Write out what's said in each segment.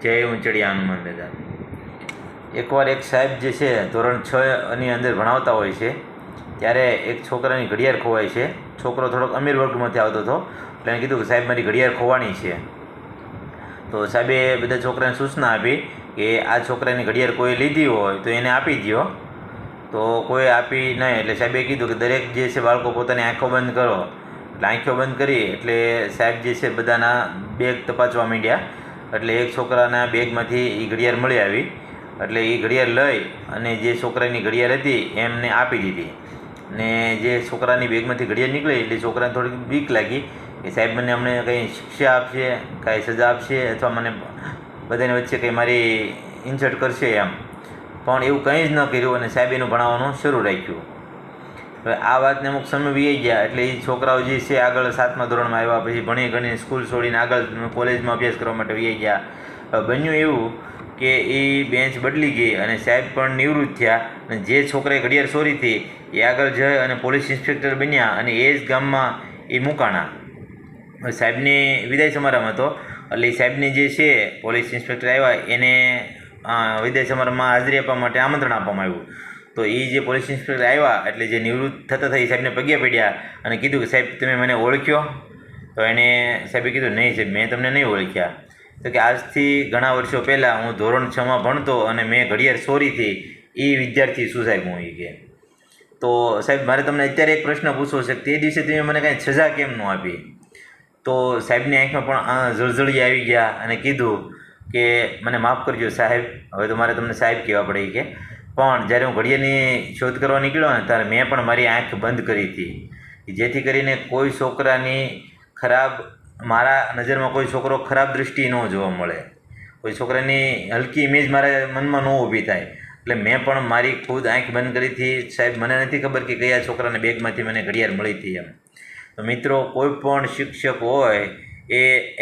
જય ઊંચડિયા હનુમાન દાદા. એકવાર એક સાહેબ જે છે ધોરણ 6ની અંદર ભણાવતા હોય છે ત્યારે એક છોકરાની ઘડિયાળ ખોવાય છે. છોકરો થોડોક અમીર વર્ગમાંથી આવતો હતો એટલે એને કીધું કે સાહેબ મારી ઘડિયાળ ખોવાની છે. તો સાહેબે બધા છોકરાને સૂચના આપી કે આ છોકરાની ઘડિયાળ કોઈ લીધી હોય તો એને આપી દો. તો કોઈ આપી નહીં એટલે સાહેબે કીધું કે દરેક જે છે બાળકો પોતાની આંખો બંધ કરો. એટલે આંખો બંધ કરી એટલે સાહેબ જે છે બધાના બેગ તપાસવા માંડ્યા. એટલે એક છોકરાના બેગમાંથી એ ઘડિયાળ મળી આવી. એટલે એ ઘડિયાળ લઈ અને જે છોકરાની ઘડિયાળ હતી એમને આપી દીધી. ને જે છોકરાની બેગમાંથી ઘડિયાળ નીકળી એટલે છોકરાને થોડીક બીક લાગી કે સાહેબ મને અમને કંઈ શિક્ષા આપશે, કાંઈ સજા આપશે અથવા મને બધાની વચ્ચે કંઈ મારી ઇન્સલ્ટ કરશે એમ. પણ એવું કંઈ જ ન કર્યું અને સાહેબ એનું ભણાવવાનું શરૂ રાખ્યું. હવે આ વાતને અમુક સમય વીતી ગયા એટલે એ છોકરાઓ જે છે આગળ 7મા ધોરણમાં આવ્યા, પછી ભણી ગણીને સ્કૂલ છોડીને આગળ કોલેજમાં અભ્યાસ કરવા માટે વીતી ગયા. બન્યું એવું કે એ બેન્ચ બદલી ગઈ અને સાહેબ પણ નિવૃત્ત થયા અને જે છોકરાએ ઘડિયાળ ચોરી હતી એ આગળ જઈ અને પોલીસ ઇન્સ્પેક્ટર બન્યા અને એ જ ગામમાં એ મુકાણા. સાહેબની વિદાય સમારંભ હતો એટલે સાહેબની જે છે પોલીસ ઇન્સ્પેક્ટર આવ્યા એને વિદાય સમારંભમાં હાજરી આપવા માટે આમંત્રણ આપવામાં આવ્યું. તો એ જે પોલીસ ઇન્સ્પેક્ટર આવ્યા એટલે જે નિવૃત્ત થતા થઈ સાહેબને પગે પડ્યા અને કીધું કે સાહેબ તમે મને ઓળખ્યો? તો એને સાહેબે કીધું નહીં સાહેબ મેં તમને નહીં ઓળખ્યા. તો કે આજથી ઘણા વર્ષો પહેલાં હું ધોરણ 6માં ભણતો અને મેં ઘડિયાળ ચોરીથી એ વિદ્યાર્થી શું સાહેબ હું એ કે. તો સાહેબ મારે તમને અત્યારે એક પ્રશ્ન પૂછવો છે કે તે દિવસે તમે મને કાંઈ સજા કેમ ન આપી? તો સાહેબની આંખમાં પણ જળજળી આવી ગયા અને કીધું કે મને માફ કરજો સાહેબ, હવે તો મારે તમને સાહેબ કહેવા પડે કે પણ જ્યારે હું ઘડિયાળની શોધ કરવા નીકળ્યો ને ત્યારે મેં પણ મારી આંખ બંધ કરી હતી, જેથી કરીને કોઈ છોકરાની ખરાબ મારા નજરમાં કોઈ છોકરો ખરાબ દૃષ્ટિ ન જોવા મળે, કોઈ છોકરાની હલકી ઇમેજ મારા મનમાં ન ઊભી થાય. એટલે મેં પણ મારી ખુદ આંખ બંધ કરી હતી. સાહેબ મને નથી ખબર કે કયા છોકરાના બેગમાંથી મને ઘડિયાળ મળી હતી એમ. તો મિત્રો કોઈ પણ શિક્ષક હોય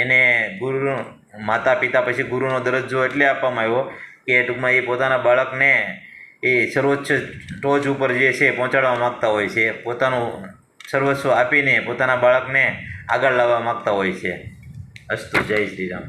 એને ગુરુ માતા પિતા પછી ગુરુનો દરજ્જો એટલે આપવામાં આવ્યો કે ટૂંકમાં એ પોતાના બાળકને એ સર્વોચ્ચ ટોચ ઉપર જે છે પહોંચાડવા માગતા હોય છે, પોતાનું સર્વસ્વ આપીને પોતાના બાળકને આગળ લાવવા માગતા હોય છે. અસ્તુ, જય શ્રી રામ.